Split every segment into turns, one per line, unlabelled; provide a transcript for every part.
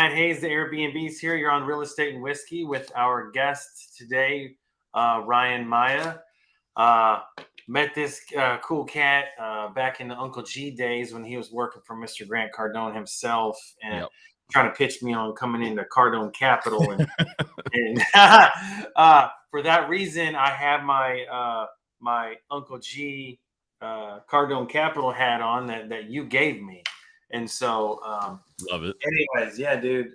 Matt Hayes, the Airbnbs here. You're on Real Estate and Whiskey with our guest today, Ryan Mayaa. Met this cool cat back in the Uncle G days when he was working for Mr. Grant Cardone himself and
Yep.
trying to pitch me on coming into Cardone Capital. And for that reason, I have my Uncle G Cardone Capital hat on that you gave me. And so,
Love it.
anyways, yeah, dude.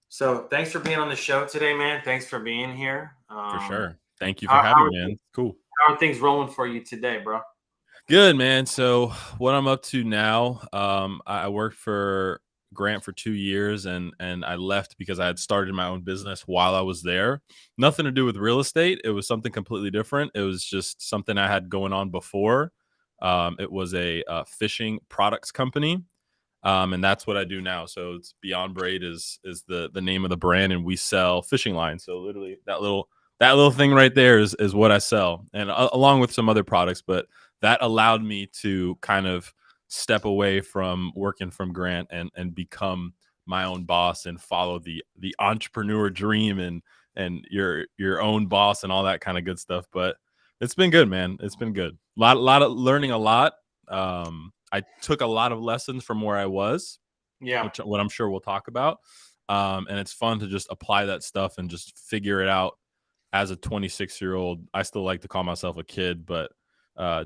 So thanks for being on the show today, man. Thanks for being here.
For sure. Thank you for
How
having
are,
me, man. Cool.
how are things rolling for you today, bro?
Good, man. So what I'm up to now, I worked for Grant for 2 years and I left because I had started my own business while I was there. Nothing to do with real estate. It was something completely different. It was just something I had going on before. It was a fishing products company. And that's what I do now. So it's Beyond Braid is the name of the brand, and we sell fishing lines. So literally that little thing right there is what I sell, and along with some other products. But that allowed me to kind of step away from working from Grant and become my own boss and follow the entrepreneur dream and your own boss and all that kind of good stuff. But it's been good, man. It's been good. Lot of learning a lot. I took a lot of lessons from where I was,
Yeah.
what I'm sure we'll talk about. And it's fun to just apply that stuff and just figure it out as a 26-year-old. I still like to call myself a kid, but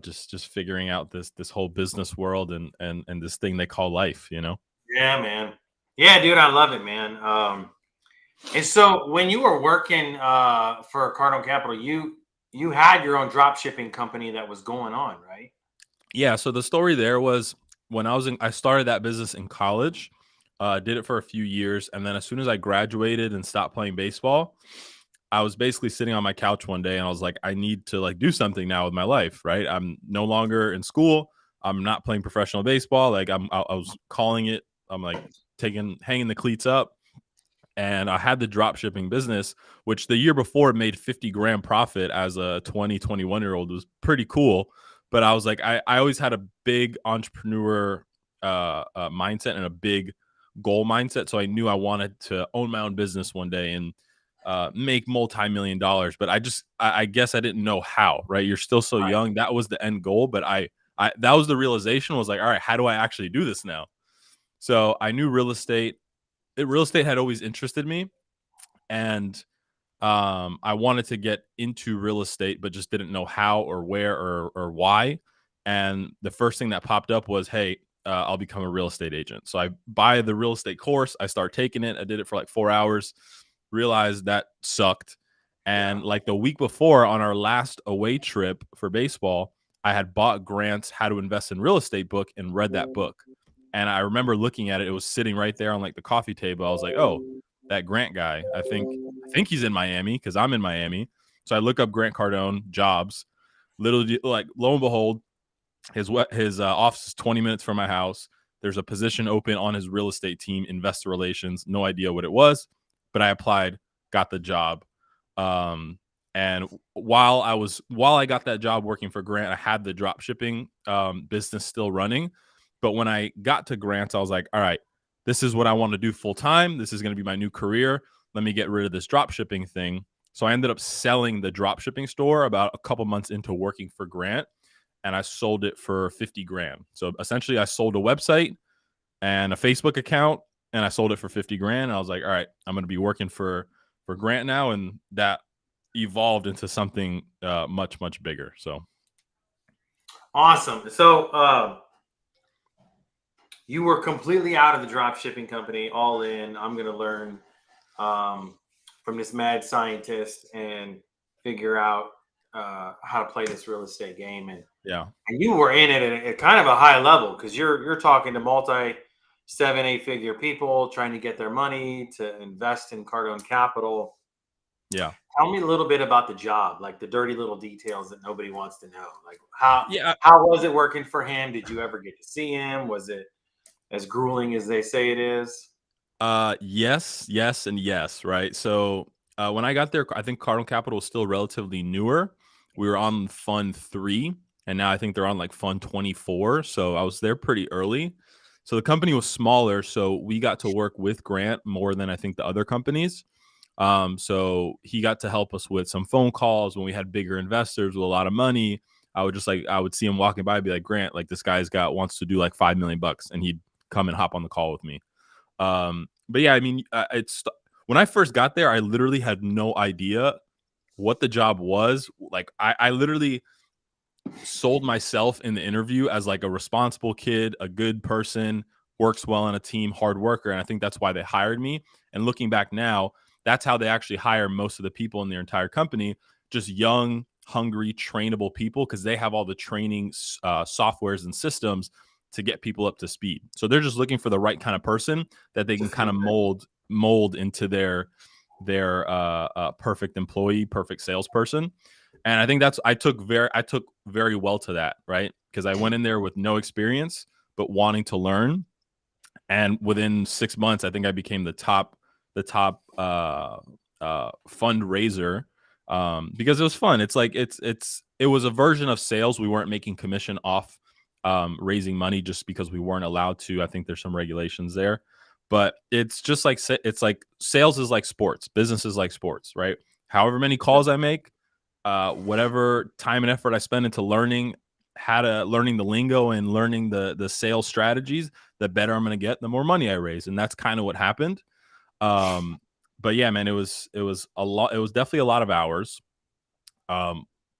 just figuring out this whole business world and this thing they call life, you know?
Yeah, man. Yeah, dude, I love it, man. And so when you were working for Cardone Capital, you had your own drop shipping company that was going on, right?
Yeah. So the story there was when I started that business in college, did it for a few years. And then as soon as I graduated and stopped playing baseball, I was basically sitting on my couch one day and I was like, I need to like do something now with my life, right? I'm no longer in school. I'm not playing professional baseball. Like I was calling it. I'm like hanging the cleats up. And I had the drop shipping business, which the year before made 50 grand profit as a 21-year-old. It was pretty cool. But I was like, I always had a big entrepreneur mindset and a big goal mindset. So I knew I wanted to own my own business one day and make multi-million dollars. But I guess I didn't know how, right? You're still so young. That was the end goal. But that was the realization, was like, all right, how do I actually do this now? So I knew real estate had always interested me, and I wanted to get into real estate, but just didn't know how or where or why. And the first thing that popped up was, hey, I'll become a real estate agent. So I buy the real estate course. I start taking it. I did it for like 4 hours, realized that sucked. And like the week before on our last away trip for baseball, I had bought Grant's How to Invest in Real Estate book and read that book. And I remember looking at it. It was sitting right there on like the coffee table. I was like, oh, that Grant guy, I think he's in Miami because I'm in Miami. So I look up Grant Cardone jobs. Literally, like, lo and behold, his office is 20 minutes from my house. There's a position open on his real estate team, investor relations. No idea what it was, but I applied, got the job. And while I got that job working for Grant, I had the drop shipping business still running. But when I got to Grant, I was like, all right, this is what I want to do full time. This is going to be my new career. Let me get rid of this drop shipping thing. So I ended up selling the drop shipping store about a couple months into working for Grant, and I sold it for 50 grand. So essentially I sold a website and a Facebook account, and I sold it for 50 grand. And I was like, all right, I'm going to be working for Grant now. And that evolved into something much, much bigger. So.
Awesome. So, you were completely out of the drop shipping company, all in. I'm going to learn from this mad scientist and figure out how to play this real estate game. And you were in it at kind of a high level because you're talking to multi 7-8 figure people trying to get their money to invest in Cardone Capital.
Yeah.
Tell me a little bit about the job, like the dirty little details that nobody wants to know. Like how was it working for him? Did you ever get to see him? Was it as grueling as they say it is?
Yes, and yes, right? So when I got there, I think Cardinal Capital was still relatively newer. We were on Fund 3, and now I think they're on like Fund 24. So I was there pretty early. So the company was smaller, so we got to work with Grant more than I think the other companies. So he got to help us with some phone calls when we had bigger investors with a lot of money. I would see him walking by and be like, Grant, like this guy's wants to do like $5 million, and he'd come and hop on the call with me. But yeah, I mean, it's when I first got there, I literally had no idea what the job was. Like I literally sold myself in the interview as like a responsible kid, a good person, works well on a team, hard worker. And I think that's why they hired me. And looking back now, that's how they actually hire most of the people in their entire company, just young, hungry, trainable people, because they have all the training softwares and systems to get people up to speed. So they're just looking for the right kind of person that they can kind of mold into their perfect employee, perfect salesperson. And I think I took very well to that, right? Because I went in there with no experience, but wanting to learn. And within 6 months, I think I became the top fundraiser, because it was fun. It's like it was a version of sales. We weren't making commission off raising money just because we weren't allowed to. I think there's some regulations there, but it's just like it's like sales is like sports, business is like sports, right? However many calls I make, whatever time and effort I spend into learning learning the lingo and learning the sales strategies, the better I'm going to get, the more money I raise. And that's kind of what happened. But yeah, man, it was a lot. It was definitely a lot of hours, a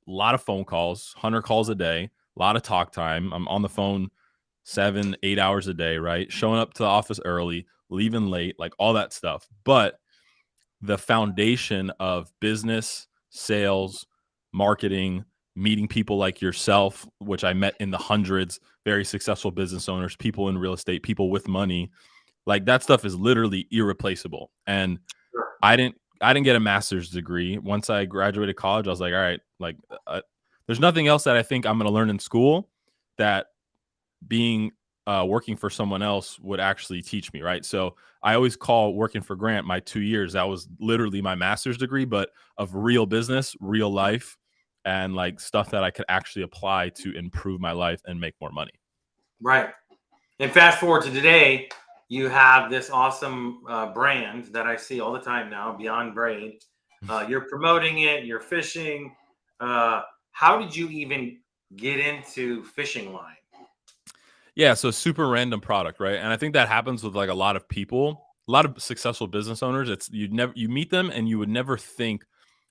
lot of phone calls, 100 calls a day, a lot of talk time. I'm on the phone 7-8 hours a day, right? Showing up to the office early, leaving late, like all that stuff. But the foundation of business, sales, marketing, meeting people like yourself, which I met in the hundreds, very successful business owners, people in real estate, people with money, like that stuff is literally irreplaceable. And I didn't get a master's degree. Once I graduated college, I was like, all right, like there's nothing else that I think I'm going to learn in school that being working for someone else would actually teach me, right? So I always call working for Grant my 2 years. That was literally my master's degree, but of real business, real life, and like stuff that I could actually apply to improve my life and make more money.
Right. And fast forward to today, you have this awesome brand that I see all the time now, Beyond Braid. You're promoting it. You're fishing. How did you even get into fishing line?
Yeah, so super random product, right? And I think that happens with like a lot of people, a lot of successful business owners. It's you meet them and you would never think,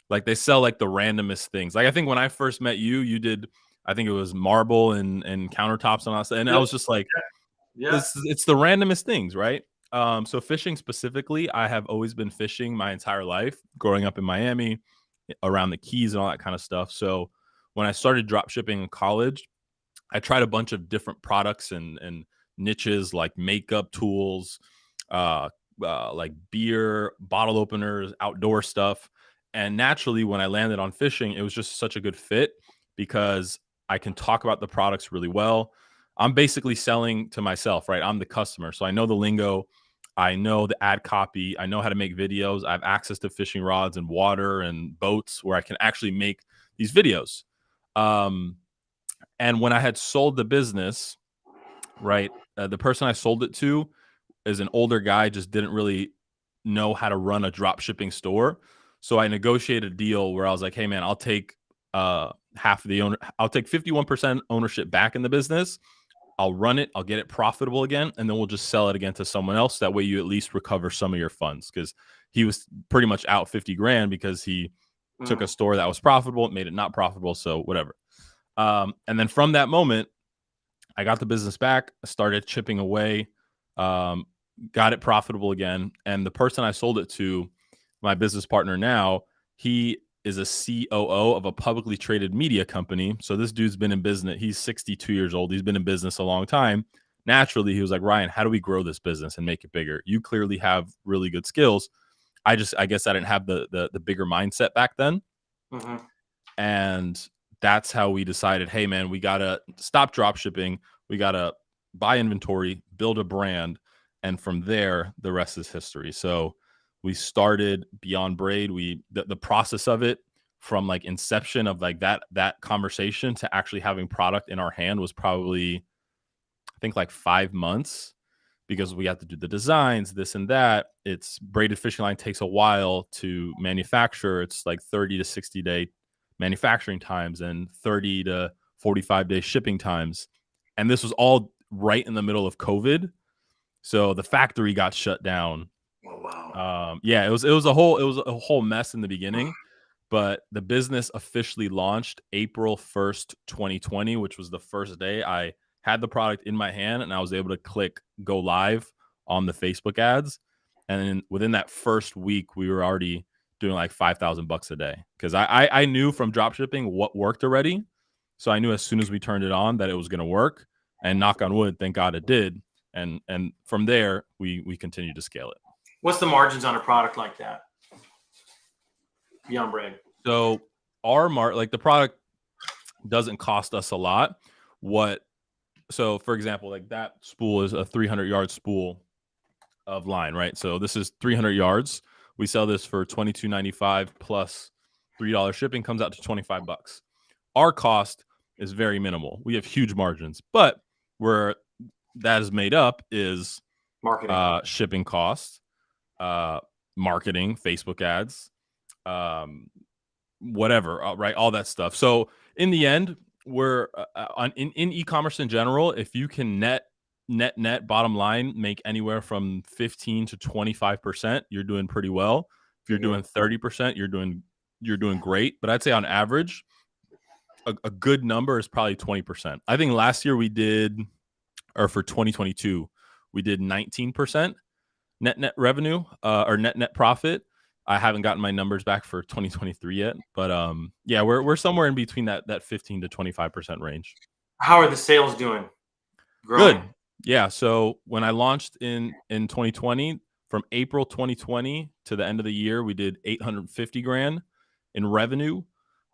like, they sell like the randomest things. Like I think when I first met you, you did, I think it was marble and countertops and all that. And I was just like,
Yeah.
it's the randomest things, right? So fishing specifically, I have always been fishing my entire life, growing up in Miami, around the Keys and all that kind of stuff. So when I started drop shipping in college, I tried a bunch of different products and niches like makeup tools, like beer, bottle openers, outdoor stuff. And naturally, when I landed on fishing, it was just such a good fit because I can talk about the products really well. I'm basically selling to myself, right? I'm the customer. So I know the lingo. I know the ad copy. I know how to make videos. I have access to fishing rods and water and boats where I can actually make these videos. And when I had sold the business, right, the person I sold it to is an older guy, just didn't really know how to run a drop shipping store. So I negotiated a deal where I was like, hey, man, I'll take half of the owner. I'll take 51% ownership back in the business. I'll run it. I'll get it profitable again. And then we'll just sell it again to someone else. That way you at least recover some of your funds, because he was pretty much out 50 grand because he took a store that was profitable, made it not profitable. So whatever. And then from that moment, I got the business back, started chipping away, got it profitable again. And the person I sold it to, my business partner now, he is a COO of a publicly traded media company. So this dude's been in business. He's 62 years old. He's been in business a long time. Naturally, he was like, Ryan, how do we grow this business and make it bigger? You clearly have really good skills. I guess I didn't have the bigger mindset back then.
Mm-hmm.
And that's how we decided, hey, man, we got to stop drop shipping. We got to buy inventory, build a brand. And from there, the rest is history. So we started Beyond Braid. The process of it, from like inception of like that conversation to actually having product in our hand, was probably, I think, like 5 months. because we have to do the designs, this and that. It's braided fishing line takes a while to manufacture. It's like 30 to 60 day manufacturing times and 30 to 45-day shipping times. And this was all right in the middle of COVID. So the factory got shut down.
Oh, wow.
Yeah, it was a whole mess in the beginning, but the business officially launched April 1st, 2020, which was the first day I had the product in my hand and I was able to click go live on the Facebook ads. And then within that first week, we were already doing like $5,000 a day because I knew from drop shipping what worked already. So I knew as soon as we turned it on that it was going to work. And knock on wood, thank God it did. And from there, we continued to scale it.
What's the margins on a product like that? Beyond bread.
So like the product doesn't cost us a lot. So for example, like that spool is a 300-yard spool of line, right? So this is 300 yards. We sell this for $22.95 plus $3 shipping, comes out to $25. Our cost is very minimal. We have huge margins, but where that is made up is
Marketing.
shipping costs, marketing, Facebook ads, whatever, right? All that stuff. So in the end, we're in e-commerce in general, if you can net bottom line make anywhere from 15 to 25%, you're doing pretty well. If you're doing 30%, you're doing great. But I'd say on average, a good number is probably 20%. I think last year for 2022, we did 19% net revenue or net profit. I haven't gotten my numbers back for 2023 yet, but yeah, we're somewhere in between that 15 to 25% range.
How are the sales doing? Growing?
Good. Yeah. So when I launched in 2020, from April 2020 to the end of the year, we did 850 grand in revenue.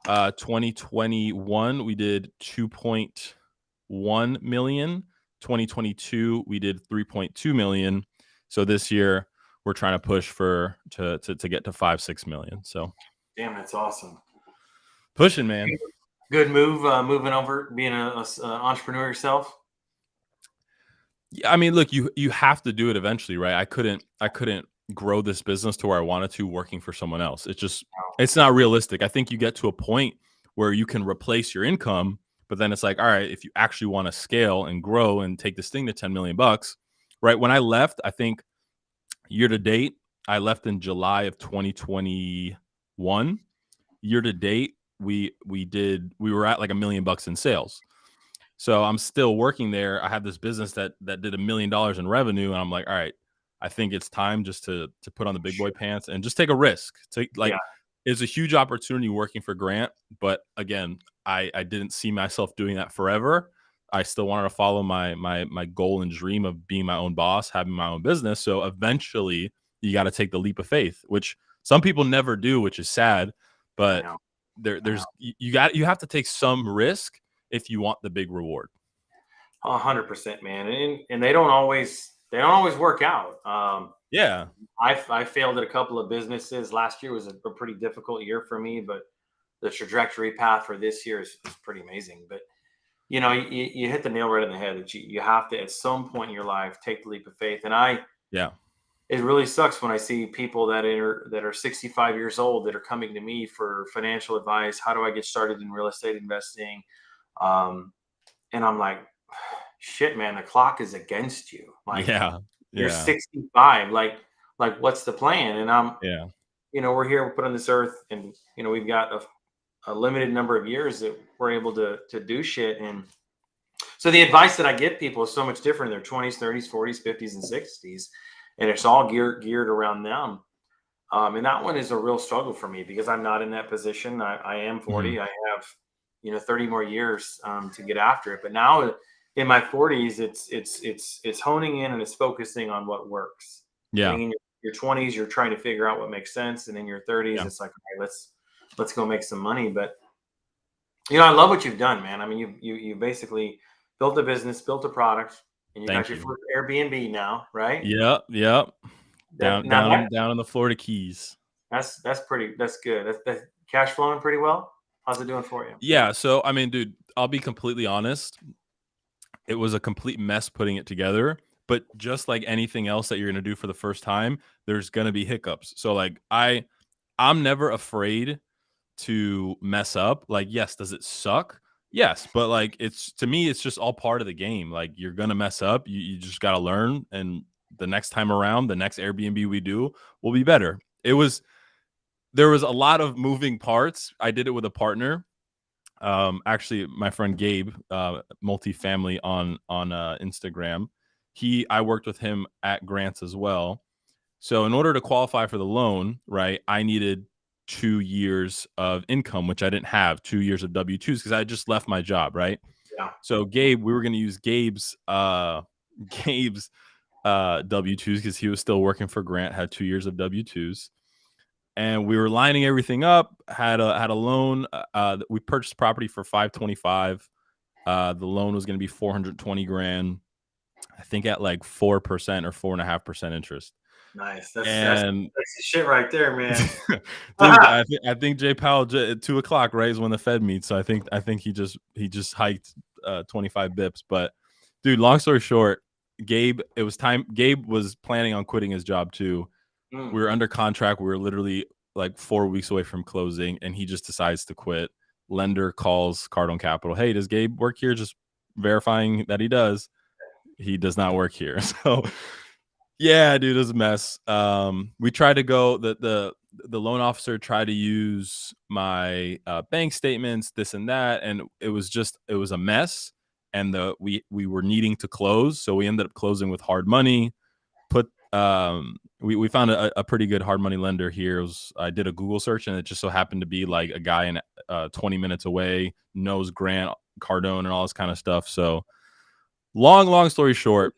2021, we did 2.1 million. 2022, we did 3.2 million. So this year, we're trying to push to get to 5-6 million. So,
damn, that's awesome.
Pushing, man.
Good move. Moving over, being an entrepreneur yourself.
Yeah, I mean, look, you have to do it eventually, right? I couldn't grow this business to where I wanted to working for someone else. It's not realistic. I think you get to a point where you can replace your income, but then it's like, all right, if you actually want to scale and grow and take this thing to 10 million bucks, right? When I left, I think year to date, I left in July of 2021. Year to date, we were at like $1 million in sales. So I'm still working there. I have this business that did $1 million in revenue, and I'm like, all right, I think it's time just to put on the big boy pants and just take a risk. It's a huge opportunity working for Grant, but again, I didn't see myself doing that forever. I still wanted to follow my goal and dream of being my own boss, having my own business. So eventually, you got to take the leap of faith, which some people never do, which is sad. But you have to take some risk if you want the big reward.
100%, man, and they don't always work out.
Yeah,
I failed at a couple of businesses. Last year was a pretty difficult year for me, but the trajectory path for this year is pretty amazing. But you hit the nail right on the head that you have to, at some point in your life, take the leap of faith. And it really sucks when I see people that are 65 years old that are coming to me for financial advice. How do I get started in real estate investing? And I'm like, shit, man, the clock is against you. Like, you're 65. Like, what's the plan? And we're here, we're put on this earth, and we've got a limited number of years that we're able to do shit. And so the advice that I give people is so much different in their 20s, 30s, 40s, 50s, and 60s, and it's all geared around them. And that one is a real struggle for me because I'm not in that position. I am 40. I have 30 more years to get after it. But now in my 40s, it's honing in and it's focusing on what works.
Yeah.
In your 20s, you're trying to figure out what makes sense, and in your 30s, it's like, okay, let's go make some money. But I love what you've done, man. I mean, you basically built a business, built a product, and you got your first Airbnb now, right?
Yep. Down in the Florida Keys.
That's good. That's cash flowing pretty well. How's it doing for you?
Yeah. So, I mean, dude, I'll be completely honest. It was a complete mess putting it together, But just like anything else that you're going to do for the first time, there's going to be hiccups. So like I'm never afraid to mess up. Like, yes, does it suck? Yes, but like it's to me, it's just all part of the game. Like you're gonna mess up. You just gotta learn. And the next time around, the next Airbnb we do will be better. There was a lot of moving parts. I did it with a partner. Actually, my friend Gabe, multifamily on Instagram. I worked with him at Grants as well. So in order to qualify for the loan, right, I needed 2 years of income, which I didn't have, 2 years of W-2s because I just left my job, right?
Yeah.
So Gabe, we were going to use Gabe's W-2s because he was still working for Grant, had 2 years of W-2s. And we were lining everything up, had a loan. We purchased property for 525. The loan was going to be 420 grand, I think at like 4% or 4.5% interest.
Nice. That's
And
shit right there, man.
dude, I think Jay Powell at 2 o'clock, right, is when the Fed meets. So I think he just hiked 25 bips. But dude, long story short, Gabe was planning on quitting his job too.
Mm.
We were under contract. We were literally like 4 weeks away from closing, and he just decides to quit. Lender calls Cardone Capital. Hey, does Gabe work here? Just verifying that he does. He does not work here. So yeah, dude, it was a mess. We tried to go the loan officer tried to use my bank statements, this and that, and it was a mess. And we were needing to close, so we ended up closing with hard money. We found a pretty good hard money lender here. I did a Google search, and it just so happened to be like a guy in 20 minutes away, knows Grant Cardone and all this kind of stuff. So long story short,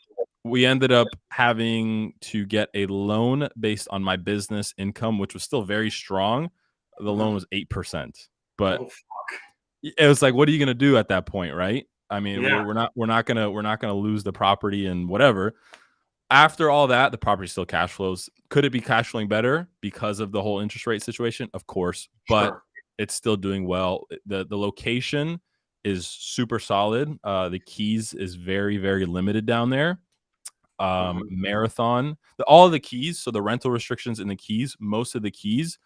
we ended up having to get a loan based on my business income, which was still very strong. The loan was 8%, but
Oh, fuck.
it was like, what are you gonna do at that point, right? I mean,
Yeah.
we're not gonna lose the property and whatever. After all that, the property still cash flows. Could it be cash flowing better because of the whole interest rate situation? Of course, but
Sure.
it's still doing well. The location is super solid. The Keys is very, very limited down there.
Mhm.
Marathon, all of the Keys. So the rental restrictions in the Keys, most of the Keys,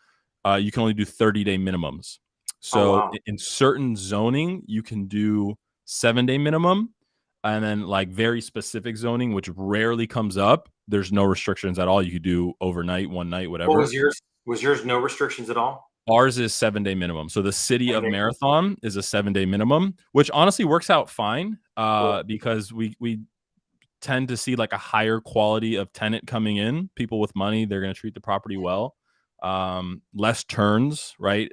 you can only do 30-day minimums.
Oh,
So
wow.
in certain zoning, you can do 7-day minimum, and then like very specific zoning, which rarely comes up, there's no restrictions at all. You could do overnight, one night,
What
whatever.
was yours? Was yours no restrictions at all?
Ours is 7-day minimum. So the city of
Okay.
Marathon is a 7-day minimum, which honestly works out fine
Cool.
because we tend to see like a higher quality of tenant coming in. People with money, they're going to treat the property well. Less turns, right?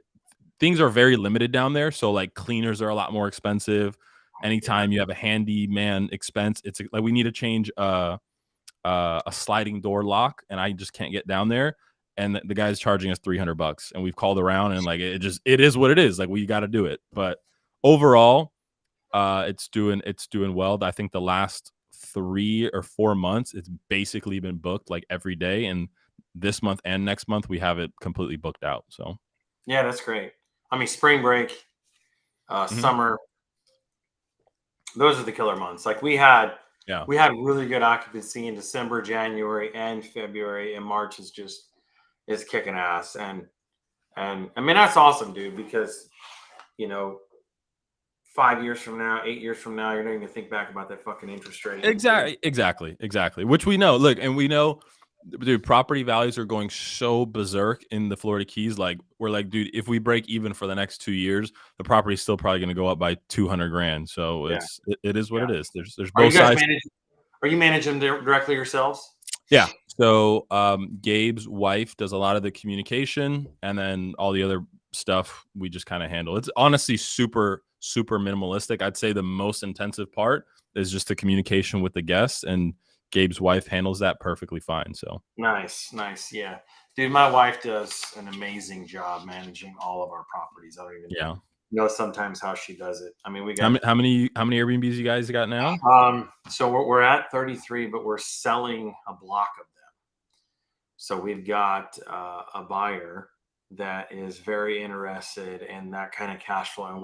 Things are very limited down there. So like cleaners are a lot more expensive. Anytime you have a handyman expense, it's like we need to change a sliding door lock, and I just can't get down there. And the guy's charging us $300, and we've called around, and like it is what it is. Like we got to do it. But overall, it's doing well. I think the last 3 or 4 months, it's basically been booked like every day, and this month and next month we have it completely booked out. So
Yeah, that's great. I mean, spring break,
mhm.
summer, those are the killer months. Like
Yeah,
we had really good occupancy in December, January, and February, and March is kicking ass. And I mean that's awesome, dude, because you know 5 years from now, 8 years from now, you're not going to think back about that fucking interest rate.
exactly. Which we know. Look, and we know, dude, property values are going so berserk in the Florida Keys. Like we're like, dude, if we break even for the next 2 years, the property's still probably going to go up by 200 grand. So
Yeah,
it is what
yeah.
it is. There's
Are you
both
guys
sides.
managing? Are you managing them directly yourselves?
Yeah. So Gabe's wife does a lot of the communication, and then all the other stuff we just kind of handle. It's honestly super minimalistic. I'd say the most intensive part is just the communication with the guests, and Gabe's wife handles that perfectly fine. So
Nice, nice. Yeah, dude, my wife does an amazing job managing all of our properties. I don't even
yeah.
know sometimes how she does it. I mean, we
How
got
many how many Airbnbs you guys got now?
so we're at 33, but we're selling a block of them. So we've got a buyer that is very interested in that kind of cash flow, and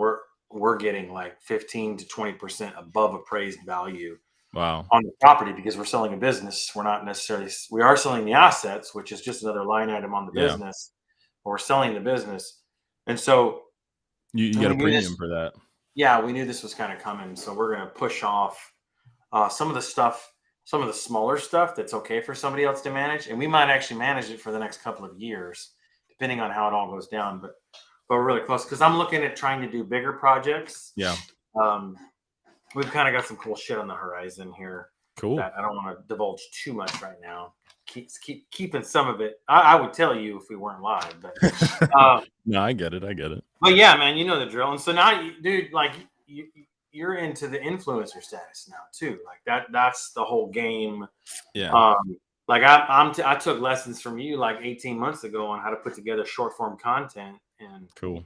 we're getting like 15 to 20% above appraised value
Wow.
on the property because we're selling a business. We're not necessarily, we are selling the assets, which is just another line item on the
Yeah.
business, but we're selling the business. And so
You
and
get
we
a
knew
premium
this,
for that.
yeah, we knew this was kind of coming. So we're going to push off some of the stuff, some of the smaller stuff that's okay for somebody else to manage. And we might actually manage it for the next couple of years, depending on how it all goes down. But we're really close because I'm looking at trying to do bigger projects.
Yeah.
Um, we've kind of got some cool shit on the horizon here
Cool.
that I don't want to divulge too much right now. Keeping some of it. I would tell you if we weren't live, but
No, I get it.
but yeah, man, you know the drill. And so now, dude, like you're into the influencer status now too. Like that's the whole game.
Yeah.
Like I took lessons from you like 18 months ago on how to put together short form content, and
Cool.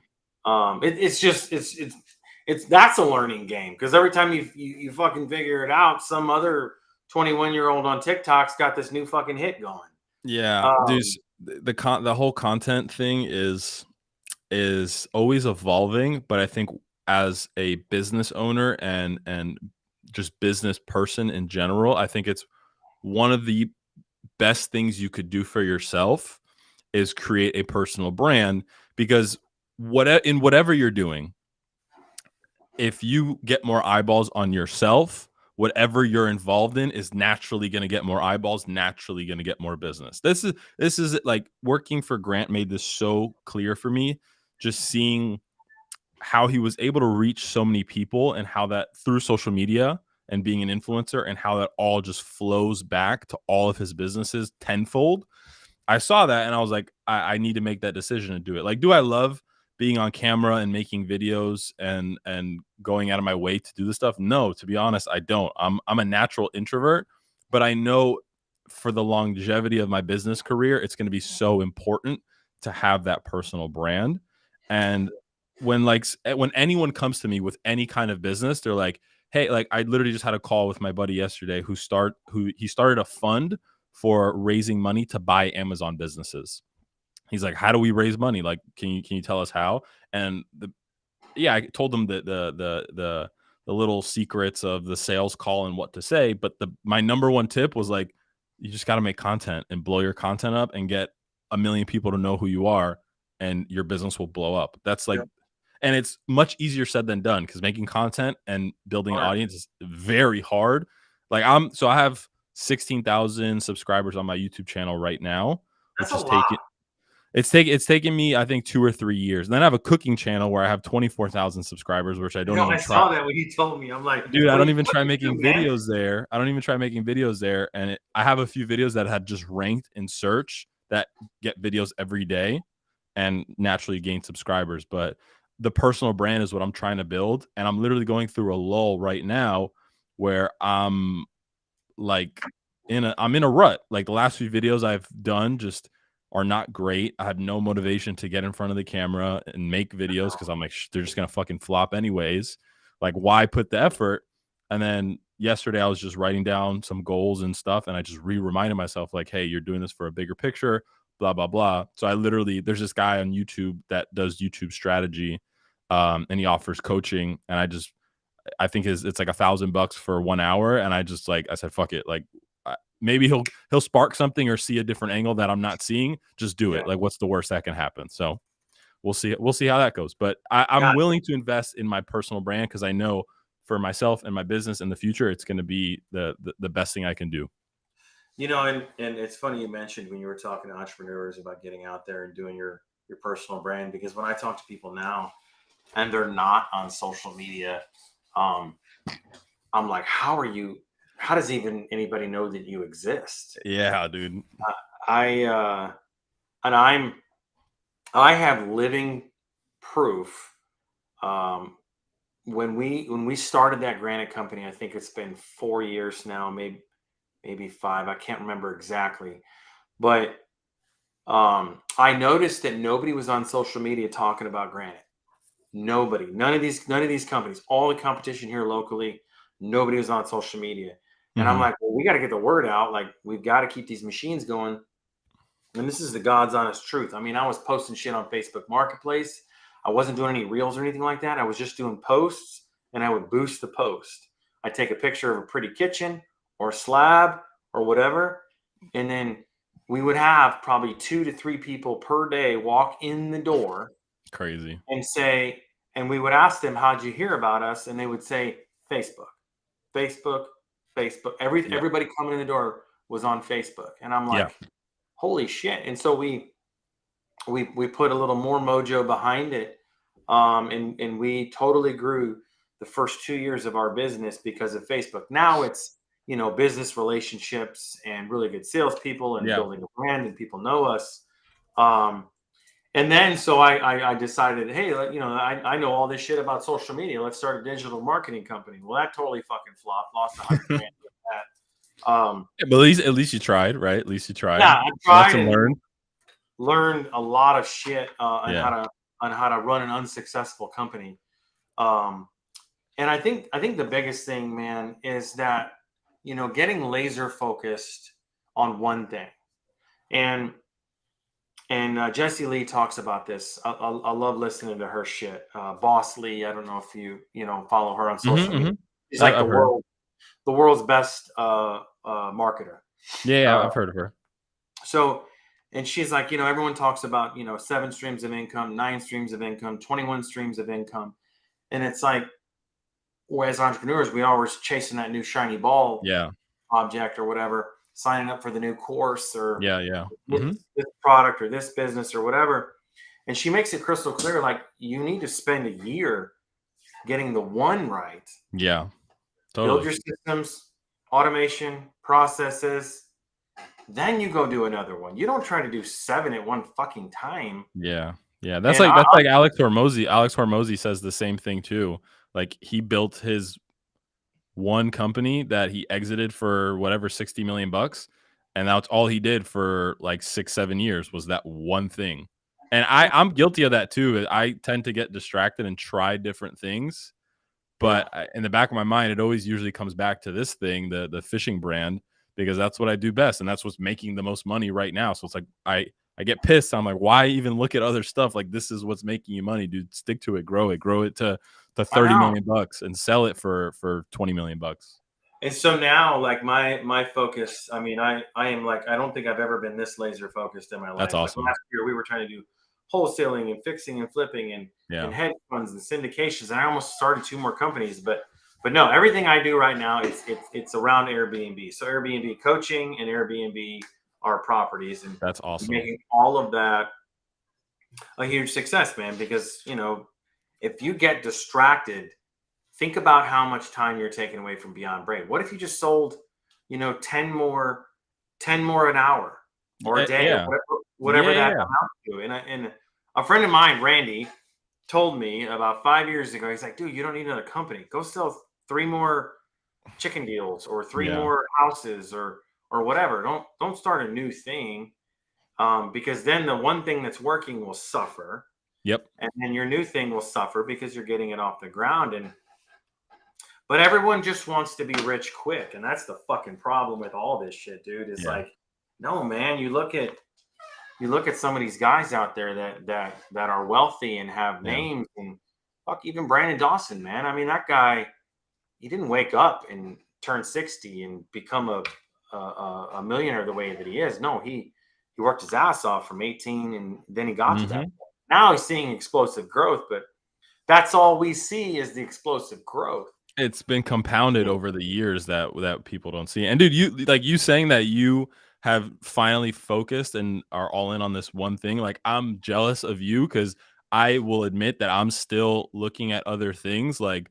it's that's a learning game because every time you fucking figure it out, some other 21-year-old on TikTok's got this new fucking hit going.
Yeah, dude, the whole content thing is always evolving, but I think as a business owner and just business person in general, I think it's one of the best things you could do for yourself is create a personal brand, because in whatever you're doing, if you get more eyeballs on yourself, whatever you're involved in is naturally going to get more eyeballs, naturally going to get more business. This is like working for Grant made this so clear for me, just seeing how he was able to reach so many people and how that through social media and being an influencer and how that all just flows back to all of his businesses tenfold. I saw that and I was like, I need to make that decision and do it. Like, do I love being on camera and making videos and going out of my way to do this stuff? No, to be honest, I don't. I'm a natural introvert, but I know for the longevity of my business career, it's going to be so important to have that personal brand. And when anyone comes to me with any kind of business, they're like, hey, like I literally just had a call with my buddy yesterday who started a fund for raising money to buy Amazon businesses. He's like, how do we raise money? Like, can you tell us how? And I told him the little secrets of the sales call and what to say. But my number one tip was like, you just got to make content and blow your content up and get 1 million people to know who you are, and your business will blow up. That's like, and it's much easier said than done because making content and building an audience is very hard. Like I have 16,000 subscribers on my YouTube channel right now,
That's
which
a
is
lot.
it's taken me, I think, 2 or 3 years. And then I have a cooking channel where I have 24,000 subscribers, which I don't even
I
try.
saw that when you told me. I'm like,
Dude, I don't even
what
try
do you
making
do, man?
videos there. And I have a few videos that had just ranked in search that get videos every day and naturally gain subscribers. But the personal brand is what I'm trying to build. And I'm literally going through a lull right now where I'm like I'm in a rut. Like the last few videos I've done just are not great. I have no motivation to get in front of the camera and make videos because I'm like, they're just gonna fucking flop anyways. Like, why put the effort? And then yesterday I was just writing down some goals and stuff, and I just reminded myself, like, hey, you're doing this for a bigger picture, blah blah blah. So there's this guy on YouTube that does YouTube strategy, and he offers coaching, and I think it's like $1,000 for 1 hour. And I said, fuck it. Like maybe he'll spark something or see a different angle that I'm not seeing. Just do it. Like, what's the worst that can happen? So we'll see how that goes. But I'm willing to invest in my personal brand because I know for myself and my business in the future, it's going to be the best thing I can do.
You know, and it's funny you mentioned when you were talking to entrepreneurs about getting out there and doing your personal brand, because when I talk to people now and they're not on social media, I'm like, how does even anybody know that you exist?
Yeah, dude.
I have living proof. When we started that granite company, I think it's been 4 years now, maybe 5. I can't remember exactly, but I noticed that nobody was on social media talking about granite. Nobody, none of these companies, all the competition here locally, nobody was on social media. And I'm like, well, we got to get the word out. Like, we've got to keep these machines going. And this is the God's honest truth. I mean, I was posting shit on Facebook Marketplace. I wasn't doing any reels or anything like that. I was just doing posts, and I would boost the post. I'd take a picture of a pretty kitchen or slab or whatever, and then we would have probably 2 to 3 people per day walk in the door
Crazy.
and say, and we would ask them, "How'd you hear about us?" And they would say, "Facebook, Facebook, Facebook."
Yeah.
Everybody coming in the door was on Facebook, and I'm
Yeah.
like, "Holy shit!" And so we put a little more mojo behind it, and we totally grew the first 2 years of our business because of Facebook. Now it's business relationships and really good salespeople and
Yeah.
building a brand and people know us. Um, and then so I decided, hey, I know all this shit about social media. Let's start a digital marketing company. Well, that totally fucking flopped. Lost 100 grand with that.
Yeah, but at least you tried, right? At least you tried.
Yeah, I tried
Lesson
and
learned.
learned a lot of shit on
Yeah.
how to run an unsuccessful company. Um, and I think the biggest thing, man, is that getting laser focused on one thing. And Jessie Lee talks about this. I love listening to her shit. Boss Lee, I don't know if you follow her on
Mhm,
social media.
mhm.
She's like
I've heard.
the world's best marketer.
Yeah,
Uh,
I've heard of her.
so, and she's like, everyone talks about 7 streams of income, 9 streams of income, 21 streams of income, and it's like, well, as entrepreneurs, we always chasing that new shiny ball
Yeah.
object or whatever, signing up for the new course or
Yeah, yeah.
this,
Mhm.
this product or this business or whatever. And she makes it crystal clear, like you need to spend a year getting the one right.
Yeah.
Build
Totally.
your systems, automation, processes. Then you go do another one. You don't try to do 7 at one fucking time.
Yeah. Yeah. That's
And
like that's like Alex Hormozy. Alex Hormozy says the same thing too. Like he built his one company that he exited for whatever 60 million bucks, and that's all he did for like 6 7 years was that one thing. And I'm guilty of that too. I tend to get distracted and try different things,
yeah,
but in the back of my mind it always usually comes back to this thing, the fishing brand, because that's what I do best and that's what's making the most money right now. So it's like I get pissed. I'm like, why even look at other stuff? Like this is what's making you money, dude. Stick to it, grow it to
I
30
know.
million bucks and sell it for 20 million bucks.
And so now, like my focus, I mean, I am like, I don't think I've ever been this laser focused in my
That's
life. Like
awesome.
last year, we were trying to do wholesaling and fixing and flipping and
Yeah.
hedge funds and syndications. And I almost started 2 more companies, but no, everything I do right now it's around Airbnb. So Airbnb coaching and Airbnb are properties, and
That's awesome.
making all of that a huge success, man. Because if you get distracted, think about how much time you're taking away from Beyond Brain. What if you just sold, 10 more an hour or a day or
Yeah.
whatever
Yeah,
that
yeah.
amounts to? And a friend of mine, Randy, told me about 5 years ago. He's like, dude, you don't need another company. Go sell 3 more chicken deals or 3
Yeah.
more houses or whatever. Don't start a new thing, because then the one thing that's working will suffer,
Yep.
and then your new thing will suffer because you're getting it off the ground. But everyone just wants to be rich quick, and that's the fucking problem with all this shit, dude. Is
Yeah.
like, no, man. You look at some of these guys out there that are wealthy and have
Yeah.
names, and fuck, even Brandon Dawson, man. I mean, that guy, he didn't wake up and turn 60 and become a millionaire the way that he is. No, he worked his ass off from 18, and then he got to that
Mhm.
point. Now he's seeing explosive growth, but that's all we see is the explosive growth.
It's been compounded over the years that people don't see. And dude, you saying that you have finally focused and are all in on this one thing. Like I'm jealous of you because I will admit that I'm still looking at other things. Like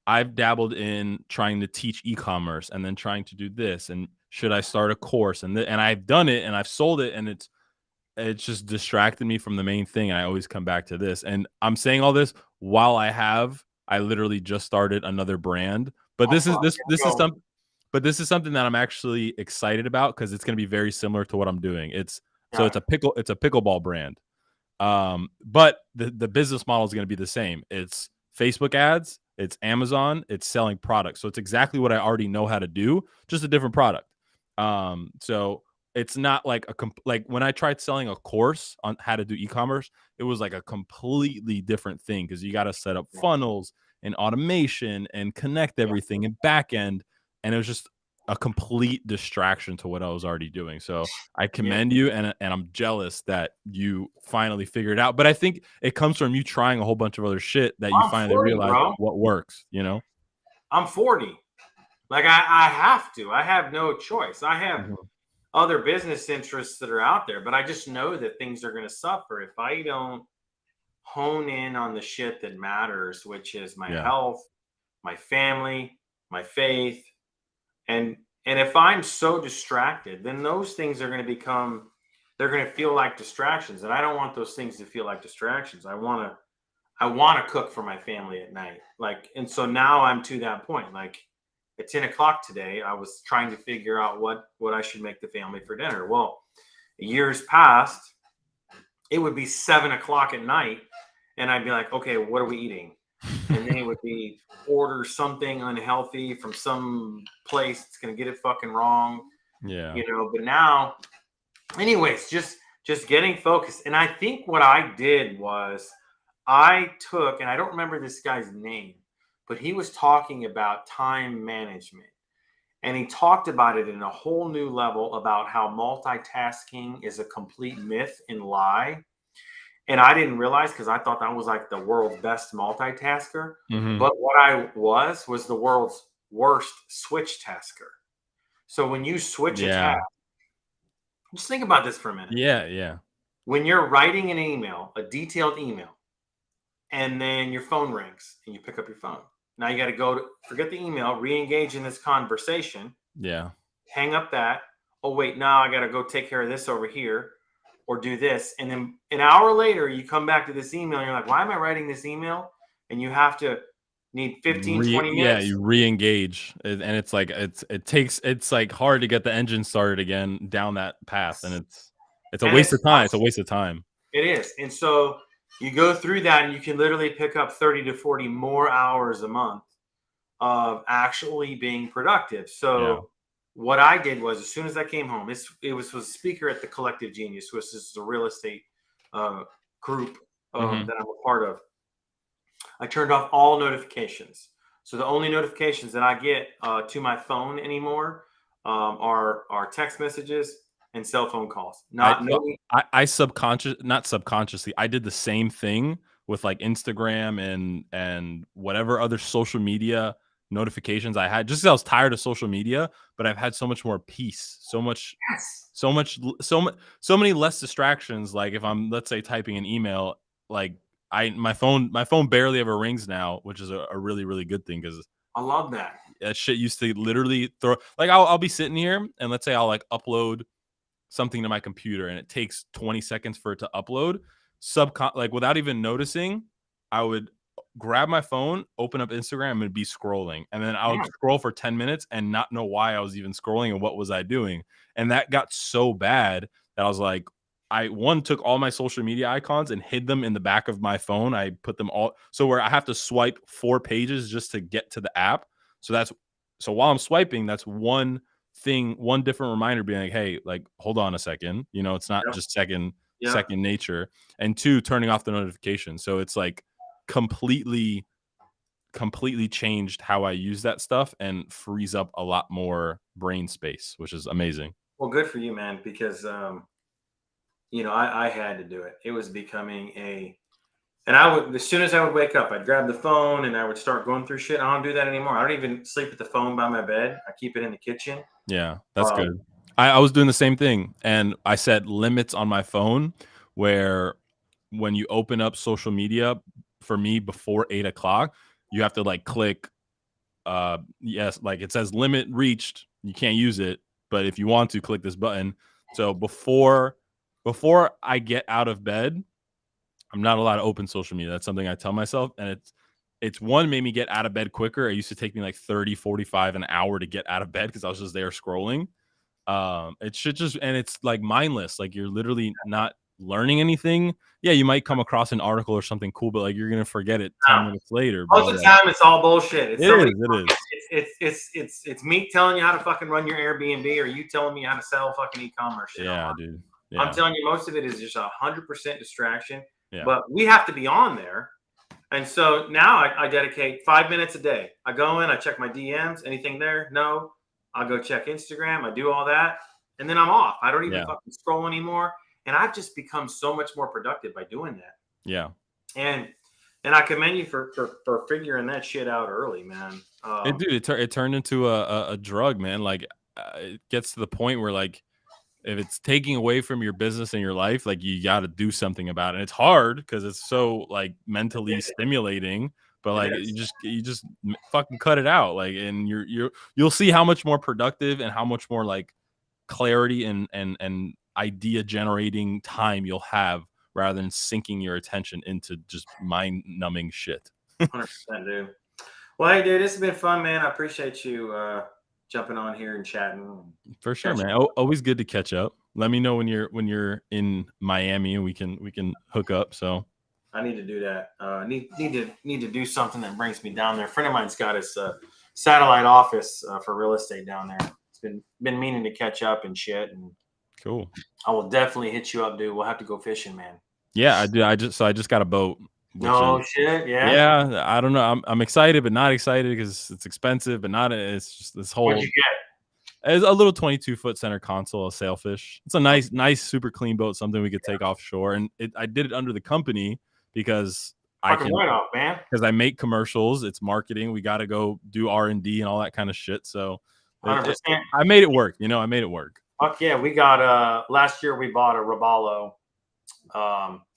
I've dabbled in trying to teach e-commerce and then trying to do this and should I start a course and I've done it and I've sold it and it's just distracted me from the main thing. And I always come back to this. And I'm saying all this while I literally just started another brand. But
Oh
this is
fuck,
this is
go.
some but this is something that I'm actually excited about because it's going to be very similar to what I'm doing.
Got it.
It's a pickleball brand. But the business model is going to be the same. It's Facebook ads, it's Amazon, it's selling products. So it's exactly what I already know how to do, just a different product. So it's not like like when I tried selling a course on how to do e-commerce, it was like a completely different thing because you got to set up
Yeah.
funnels and automation and connect everything and back end. And it was just a complete distraction to what I was already doing. So I commend you, and I'm jealous that you finally figured it out. But I think it comes from you trying a whole bunch of other shit that you
I'm
finally
40,
realize
bro.
what works, you know?
I'm 40. Like I have to. I have no choice. I have other business interests that are out there, but I just know that things are going to suffer if I don't hone in on the shit that matters, which is my
Yeah.
health, my family, my faith. And if I'm so distracted, then those things are going to become, they're going to feel like distractions. And I don't want those things to feel like distractions. I want to cook for my family at night. Like, and so now I'm to that point. Like at 10 o'clock today, I was trying to figure out what I should make the family for dinner. Well, years past, it would be 7 o'clock at night. And I'd be like, okay, what are we eating? And then it would be order something unhealthy from some place that's going to get it fucking wrong.
Yeah.
You know, but now, anyways, just getting focused. And I think what I did was I took, and I don't remember this guy's name, but he was talking about time management. And he talked about it in a whole new level about how multitasking is a complete myth and lie. And I didn't realize, because I thought that was like the world's best multitasker. But what I was the world's worst switch tasker. So when you switch a task, just think about this for a minute.
Yeah.
When you're writing an email, a detailed email, and then your phone rings and you pick up your phone. Now you got to go to forget the email, re-engage in this conversation.
Yeah.
Hang up that. Oh, wait, now I got to go take care of this over here or do this. And then an hour later, you come back to this email and you're like, why am I writing this email? And you have to need 15, 20
Yeah,
minutes.
you re-engage, and it's like it's like hard to get the engine started again down that path, and it's a waste of time. It's a waste of time.
It is. And so you go through that and you can literally pick up 30 to 40 more hours a month of actually being productive. So what I did was, as soon as I came home, it was a speaker at the Collective Genius, which is a real estate group that I'm a part of. I turned off all notifications. So the only notifications that I get to my phone anymore are text messages and cell phone calls. Not
subconsciously, I did the same thing with like Instagram and whatever other social media notifications I had, just because I was tired of social media. But I've had so much more peace, so many less distractions. Like if I'm, let's say, typing an email, like my phone barely ever rings now, which is a really, really good thing, because
I love that.
That shit used to literally throw, like I'll be sitting here and let's say I'll like upload something to my computer and it takes 20 seconds for it to upload. Like without even noticing, I would grab my phone, open up Instagram, and be scrolling. And then I would scroll for 10 minutes and not know why I was even scrolling and what was I doing. And that got so bad that I was like, I took all my social media icons and hid them in the back of my phone. I put them all so where I have to swipe 4 pages just to get to the app. So while I'm swiping, that's one different reminder being like, hey, like, hold on a second. You know, it's not just second nature. And 2, turning off the notifications. So it's like completely changed how I use that stuff and frees up a lot more brain space, which is amazing.
Well, good for you, man, because you know, I had to do it. It was becoming and I would, as soon as I would wake up, I'd grab the phone and I would start going through shit. I don't do that anymore. I don't even sleep with the phone by my bed. I keep it in the kitchen.
Yeah, that's good. I was doing the same thing, and I set limits on my phone where when you open up social media, for me, before 8 o'clock, you have to like click yes, like it says limit reached, you can't use it, but if you want to, click this button. So before I get out of bed, I'm not allowed to open social media. That's something I tell myself, and it's one, made me get out of bed quicker. It used to take me like 30, 45, an hour to get out of bed because I was just there scrolling. It should just, and it's like mindless. Like you're literally not learning anything. Yeah, you might come across an article or something cool, but like you're gonna forget it 10 minutes later.
Most of the time, it's all bullshit. It's me telling you how to fucking run your Airbnb, or you telling me how to sell fucking e-commerce.
Yeah, dude. Yeah.
I'm telling you, most of it is just 100% distraction.
Yeah.
But we have to be on there. And so now I dedicate 5 minutes a day. I go in, I check my DMs, anything there? No. I'll go check Instagram. I do all that. And then I'm off. I don't even
Yeah.
fucking scroll anymore. And I've just become so much more productive by doing that.
Yeah.
And I commend you for figuring that shit out early, man.
It turned into a drug, man. Like it gets to the point where like if it's taking away from your business and your life, like you got to do something about it. And it's hard because it's so like mentally stimulating, but
It
like
is.
you just fucking cut it out. Like, and you'll see how much more productive and how much more like clarity and idea generating time you'll have rather than sinking your attention into just mind numbing shit.
100%, dude. Well, hey, dude, this has been fun, man. I appreciate you jumping on here and chatting.
For sure,
Catching
man.
up.
Always good to catch up. Let me know when you're in Miami and we can hook up. So
I need to do that. Need to do something that brings me down there. A friend of mine's got his satellite office for real estate down there. It's been meaning to catch up and shit. And
cool.
I will definitely hit you up, dude. We'll have to go fishing, man.
Yeah, I do. I just got a boat.
No shit. Yeah.
Yeah, I don't know. I'm excited, but not excited because it's expensive, but not. It's just this whole.
What'd you get?
It's a little 22-foot center console, a sailfish. It's a nice, super clean boat. Something we could take offshore, and I did it under the company because
Fucking right off, man.
because I make commercials. It's marketing. We got to go do R&D and all that kind of shit. So
100%.
I made it work. I made it work.
Fuck yeah. We got last year we bought a Robalo,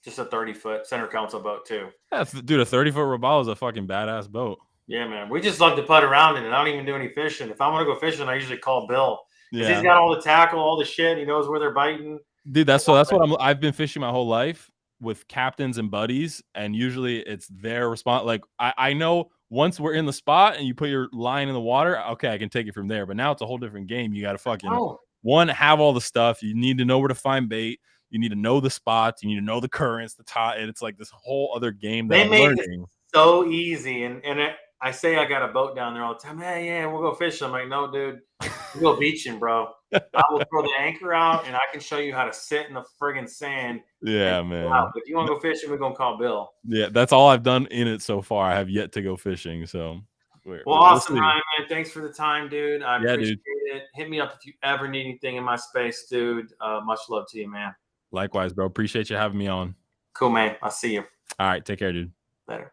just a 30-foot center console boat too.
Yeah, dude, a 30-foot Robalo is a fucking badass boat.
Yeah, man. We just love to putt around in it. I don't even do any fishing. If I want to go fishing, I usually call Bill. Because he's got all the tackle, all the shit. He knows where they're biting.
Dude, that's what I've been fishing my whole life with captains and buddies, and usually it's their response. Like I know once we're in the spot and you put your line in the water, okay, I can take it from there. But now it's a whole different game. You got to fucking have all the stuff. You need to know where to find bait. You need to know the spots. You need to know the currents, the tide. And it's like this whole other game that I'm learning.
It so easy, and I say I got a boat down there all the time. Hey, yeah, we'll go fishing. I'm like, no, dude, we'll go beaching, bro. I will throw the anchor out, and I can show you how to sit in the friggin' sand.
Yeah, man.
If you want to go fishing, we're gonna call Bill.
Yeah, that's all I've done in it so far. I have yet to go fishing. So,
awesome, Ryan, man. Thanks for the time, dude. I appreciate
it.
Hit me up if you ever need anything in my space, dude. Much love to you, man.
Likewise, bro. Appreciate you having me on.
Cool, man. I'll see you.
All right. Take care, dude.
Later.